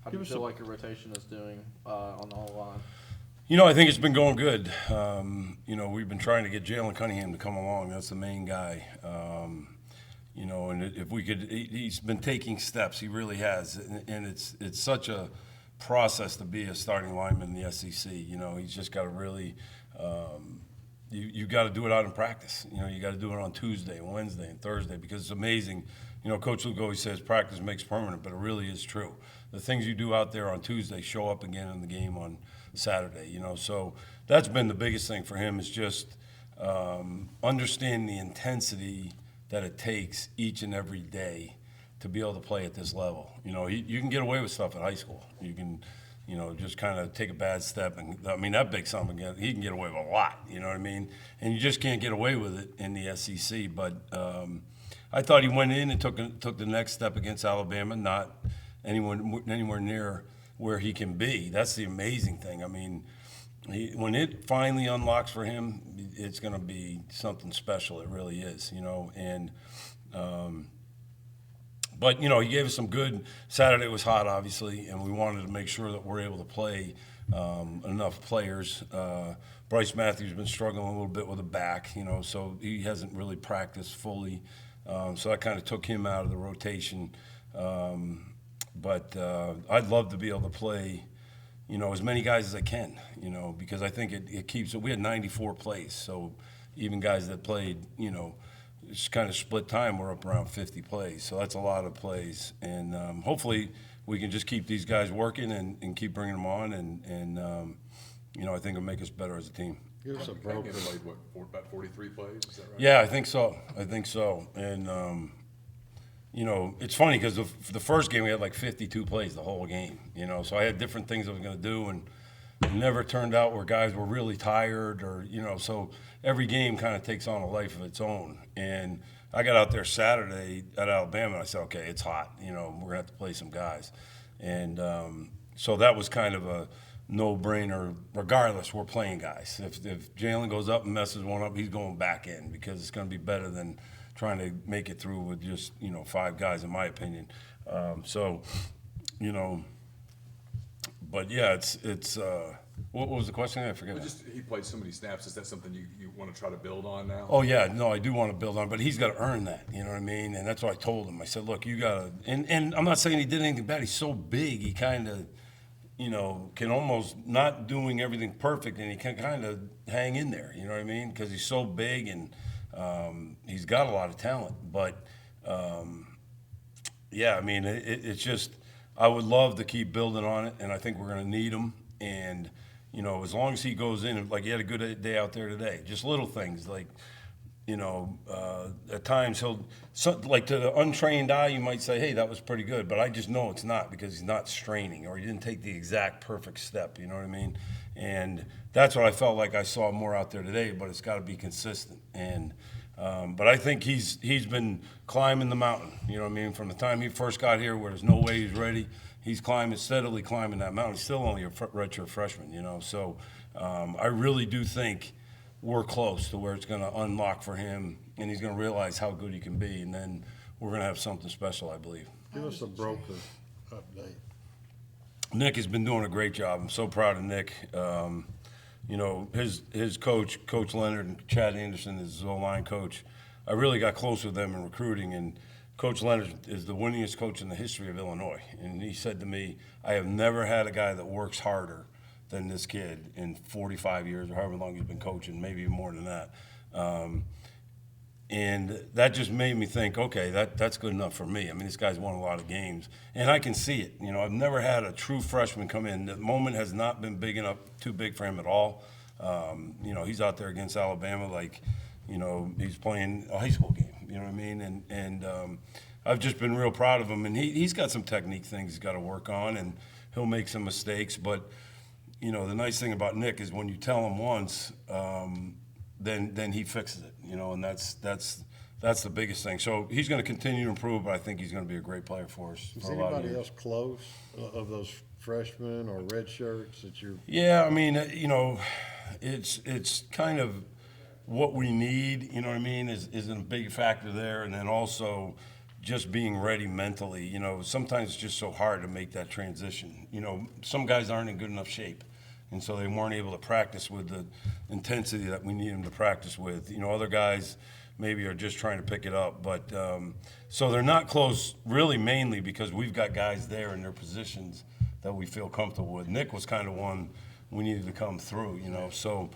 How do you feel like your rotation is doing on the O-line? I think it's been going good. We've been trying to get Jalen Cunningham to come along. That's the main guy. And if we could, he's been taking steps. He really has, and it's such a process to be a starting lineman in the SEC. He's just got to really. You got to do it out in practice. You got to do it on Tuesday, and Wednesday, and Thursday because it's amazing. Coach Luke always says practice makes permanent, but it really is true. The things you do out there on Tuesday show up again in the game on Saturday. So that's been the biggest thing for him is just understanding the intensity that it takes each and every day to be able to play at this level. You can get away with stuff at high school. You can. Just kind of take a bad step. And, that big son, he can get away with a lot, you know what I mean? And you just can't get away with it in the SEC. But I thought he went in and took the next step against Alabama, not anywhere near where he can be. That's the amazing thing. When it finally unlocks for him, it's going to be something special. It really is, and But, he gave us some good – Saturday was hot, obviously, and we wanted to make sure that we're able to play enough players. Bryce Matthews has been struggling a little bit with a back, so he hasn't really practiced fully. So that kind of took him out of the rotation. But I'd love to be able to play, as many guys as I can, because I think it keeps – we had 94 plays, so even guys that played, it's kind of split time. We're up around 50 plays, so that's a lot of plays. And hopefully we can just keep these guys working and keep bringing them on, and I think it'll make us better as a team. Give us a broken. Played about 43 plays? Is that right? Yeah, I think so. And it's funny because the first game we had like 52 plays the whole game. So I had different things I was going to do, and it never turned out where guys were really tired or so every game kind of takes on a life of its own. And I got out there Saturday at Alabama and I said, okay, it's hot, we're gonna have to play some guys. And so that was kind of a no-brainer. Regardless, we're playing guys. If Jalen goes up and messes one up, he's going back in because it's going to be better than trying to make it through with just 5 guys, in my opinion. But yeah, it's what was the question? I forget. He played so many snaps. Is that something you want to try to build on now? Oh yeah, no, I do want to build on, but he's got to earn that. You know what I mean? And that's what I told him. I said, look, you got to. And I'm not saying he did anything bad. He's so big, he kind of, can almost not doing everything perfect, and he can kind of hang in there. You know what I mean? Because he's so big and he's got a lot of talent. But yeah, it's just. I would love to keep building on it, and I think we're going to need him. And, as long as he goes in, like he had a good day out there today, just little things like, at times like to the untrained eye, you might say, hey, that was pretty good. But I just know it's not because he's not straining or he didn't take the exact perfect step, you know what I mean? And that's what I felt like I saw more out there today, but it's got to be consistent. And but I think he's been climbing the mountain, from the time he first got here where there's no way he's ready. He's steadily climbing that mountain. He's still only a redshirt freshman, So I really do think we're close to where it's going to unlock for him, and he's going to realize how good he can be, and then we're going to have something special, I believe. Give us a broken update. Nick has been doing a great job. I'm so proud of Nick. His coach, Coach Leonard, and Chad Anderson is his O-line coach. I really got close with them in recruiting, and Coach Leonard is the winningest coach in the history of Illinois. And he said to me, I have never had a guy that works harder than this kid in 45 years or however long he's been coaching, maybe more than that. And that just made me think, okay, that's good enough for me. This guy's won a lot of games, and I can see it. I've never had a true freshman come in. The moment has not been too big for him at all. He's out there against Alabama like, he's playing a high school game. You know what I mean? And I've just been real proud of him. And he's got some technique things he's got to work on, and he'll make some mistakes. But, the nice thing about Nick is when you tell him once, then he fixes it, and that's the biggest thing. So he's going to continue to improve, but I think he's going to be a great player for us. Is anybody else close of those freshmen or red shirts that you're? Yeah, it's kind of what we need. You know what I mean? Is a big factor there, and then also just being ready mentally. You know, sometimes it's just so hard to make that transition. You know, some guys aren't in good enough shape, and so they weren't able to practice with the intensity that we need them to practice with. You know, other guys maybe are just trying to pick it up, but so they're not close really mainly because we've got guys there in their positions that we feel comfortable with. Nick was kind of one we needed to come through, you know, so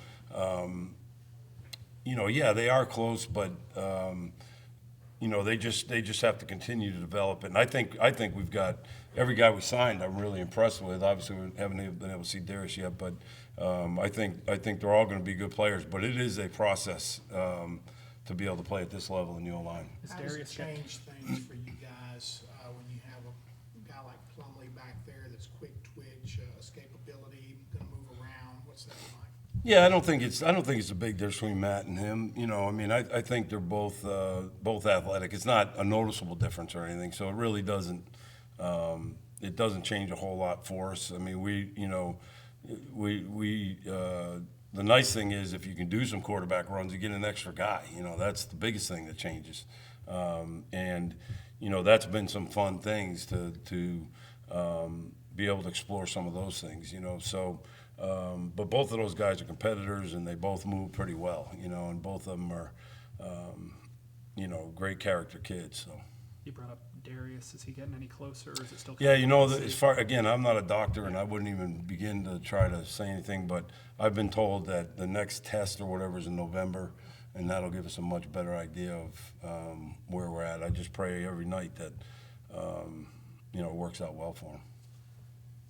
you know, yeah, they are close, but you know, they just have to continue to develop it. And I think we've got every guy we signed. I'm really impressed with. Obviously, we haven't been able to see Darius yet, but I think they're all going to be good players. But it is a process to be able to play at this level in the O-line. How does it change things for you guys when you have a guy like Plumlee back there that's quick twitch, escapability, going to move around? What's that like? Yeah, I don't think it's a big difference between Matt and him. You know, I mean, I think they're both athletic. It's not a noticeable difference or anything, so it really doesn't change a whole lot for us. I mean, the nice thing is if you can do some quarterback runs, you get an extra guy. You know, that's the biggest thing that changes, and you know that's been some fun things to be able to explore some of those things. You know, so. But both of those guys are competitors, and they both move pretty well, you know, and both of them are, you know, great character kids. So. You brought up Darius. Is he getting any closer, or is it still? Yeah, you know, as far again, I'm not a doctor, and I wouldn't even begin to try to say anything. But I've been told that the next test or whatever is in November, and that'll give us a much better idea of where we're at. I just pray every night that you know it works out well for him.